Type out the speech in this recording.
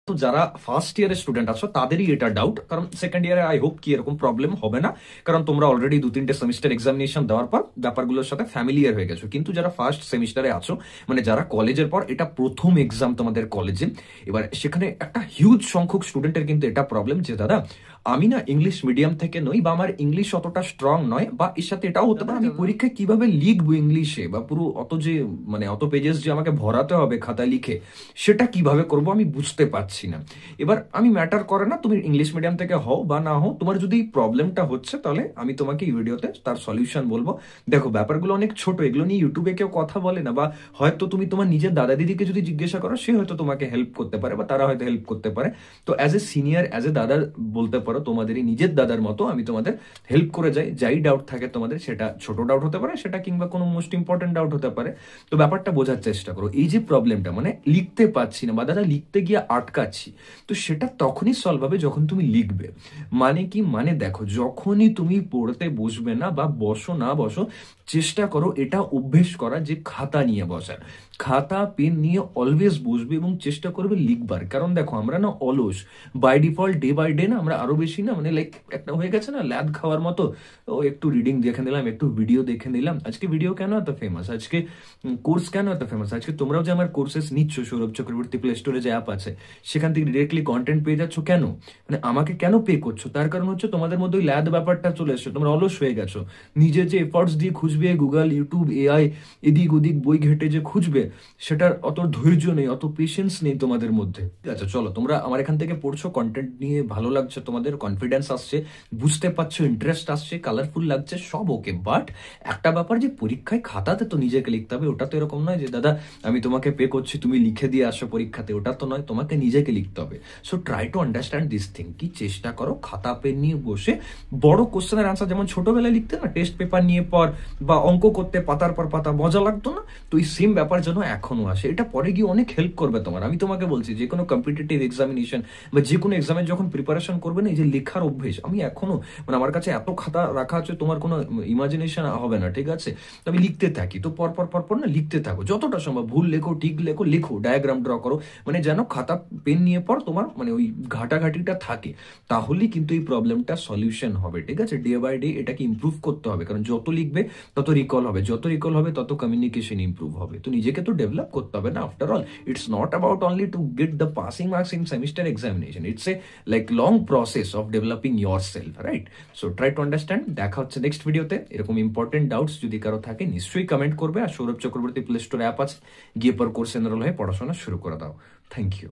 তো যারা ফার্স্ট ইয়ারের স্টুডেন্ট আছো তাদেরই এটা ডাউট, কারণ সেকেন্ড ইয়ারে আই হোপ কি এরকম প্রবলেম হবে না, কারণ তোমরা অলরেডি 2-3টে সেমিস্টার এক্সামিনেশন দেওয়ার পর ব্যাপারগুলোর সাথে ফ্যামিলিয়ার হয়ে গেছো। কিন্তু যারা ফার্স্ট সেমিস্টারে আছো, মানে যারা কলেজের পর এটা প্রথম এক্সাম তোমাদের কলেজে, এবার সেখানে একটা হিউজ সংখ্যক স্টুডেন্টের কিন্তু এটা প্রবলেম যে দাদা আমি না ইংলিশ মিডিয়াম থেকে নই, বা আমার ইংলিশ অতটা স্ট্রং নয়, বা এর সাথে এটাও হতে পারে আমি পরীক্ষায় কিভাবে লিখবো ইংলিশে, বা পুরো অত যে মানে অত পেজেস যে আমাকে ভরাতে হবে খাতায় লিখে, সেটা কিভাবে করব আমি বুঝতে পারছি না। এবার আমি ম্যাটার করে না তুমি ইংলিশ মিডিয়াম থেকে হও বা না হও, তোমার যদি প্রবলেমটা হচ্ছে তাহলে আমি তোমাকে এই ভিডিওতে তার সলিউশন বলবো। দেখো ব্যাপারগুলো অনেক ছোট, এগুলো নিয়ে ইউটিউবে কেউ কথা বলে না, বা হয়তো তুমি তোমার নিজের দাদা দিদিকে যদি জিজ্ঞাসা করো সে হয়তো তোমাকে হেল্প করতে পারে, বা তারা হয়তো হেল্প করতে পারে। তো as a senior, as a দাদা বলতে পারো, তোমাদেরই নিজের দাদার মতো আমি তোমাদের হেল্প করে যাই। যাই ডাউট থাকে তোমাদের, সেটা ছোট ডাউট হতে পারে, সেটা কিংবা কোনো মোস্ট ইম্পর্টেন্ট ডাউট হতে পারে। তো ব্যাপারটা বোঝার চেষ্টা করো। এই যে প্রবলেমটা মানে লিখতে পারছি না বা দাদা লিখতে গিয়ে আটকাচ্ছি, তো সেটা তখনই সলভ হবে যখন তুমি লিখবে। মানে কি, মানে দেখো যখনই তুমি পড়তে বসবে না বা বসো না বসো, চেষ্টা করো এটা অভ্যেস করা যে খাতা নিয়ে বসার, খাতা পেন নিয়ে অলওয়েজ বসবে এবং চেষ্টা করবে লিখবার। কারণ দেখো আমরা না অলস by default, day by day না আমরা আরো বেশি না মানে লাইক একটা হয়ে গেছে না ল্যাদ খাওয়ার মতো। ও একটু রিডিং দেখে নিলাম, একটু ভিডিও দেখে নিলাম, আজকে ভিডিও কেন এত ফেমাস, আজকে কোর্স কেন এত ফেমাস, আজকে তোমরাও যে আমার কোর্সেস নিচ্ছ, সৌরভ চক্রবর্তী প্লে স্টোরে যে অ্যাপ আছে সেখান থেকে ডিরেক্টলি কন্টেন্ট পেয়ে যাচ্ছ, কেন মানে আমাকে কেন পে করছো? তার কারণ হচ্ছে তোমাদের মধ্যে ওই ল্যাদ ব্যাপারটা চলে এসছে, তোমরা অলস হয়ে গেছো। নিজের যে এফর্টস দিয়ে খুঁজবে গুগল, ইউটিউব, এআই, এদিক ওদিক বই ঘেটে যে খুঁজবে, সেটার অত ধৈর্য নেই, অত পেশেন্স নেই তোমাদের মধ্যে। ঠিক আছে, চলো তোমরা আমার এখান থেকে পড়ছো, কন্টেন্ট নিয়ে ভালো লাগছে, তোমাদের কনফিডেন্স আসছে, বুঝতে পারছো, ইন্টারেস্ট আসছে, কালারফুল লাগছে, সব ওকে। বাট একটা ব্যাপার যে পরীক্ষায় খাতাতে তো নিজেকে লিখতে হবে, ওটা তো এরকম নয় যে দাদা আমি তোমাকে পে করছি তুমি লিখে দিয়ে আসো পরীক্ষাতে, ওটা তো নয়, তোমাকে নিজেকে লিখতে হবে। So try to understand this thing, কি চেষ্টা করো খাতা পেন নিয়ে বসে বড় কোশ্চেনের আনসার যেমন ছোটবেলায় লিখতে না টেস্ট পেপার নিয়ে পর, বা অঙ্ক করতে পাতার পর পাতা মজা লাগতো না, তো এই সেম ব্যাপার যেন এখনো আসে। এটা পরে গিয়ে অনেক হেল্প করবে তোমার। আমি তোমাকে বলছি যে কোনো কম্পিটিটিভ এক্সামিনেশন বা যে কোনো এক্সামের যখন প্রিপারেশন করবে না, এই যে লেখার অভ্যেস, আমি এখনো মানে আমার কাছে এত খাতা রাখা আছে, তোমার কোনো ইমাজিনেশন হবে না, ঠিক আছে? তো আমি লিখতে থাকি, তো পর পর পর পর না লিখতে থাকো যতটা সম্ভব, ভুল লেখো ঠিক লেখো, লেখো ডায়াগ্রাম ড্র করো, মানে যেন খাতা পেন নিয়ে পর তোমার মানে ওই ঘাটাঘাটিটা থাকে, তাহলেই কিন্তু এই প্রবলেমটা সলিউশন হবে। ঠিক আছে, ডে বাই ডে এটাকে ইমপ্রুভ করতে হবে, কারণ যত লিখবে তত রিকল হবে, যত রিকল হবে তত কমিউনিকেশন ইমপ্রুভ হবে। তো নিজেকে তো ডেভেলপ করতে হবে না, after all it's not about only to get the passing marks in semester examination, it's a like long process of developing your self, right? So try to understand. দেখা হচ্ছে next ভিডিওতে। এরকম ইম্পর্টেন্ট ডাউটস যদি কারো থাকে নিশ্চয়ই comment করবে, আর Sourav Chakraborty play store app আছে, গিয়ে পর কোর্স এনরোল হয়ে পড়াশোনা শুরু করে দাও। Thank you.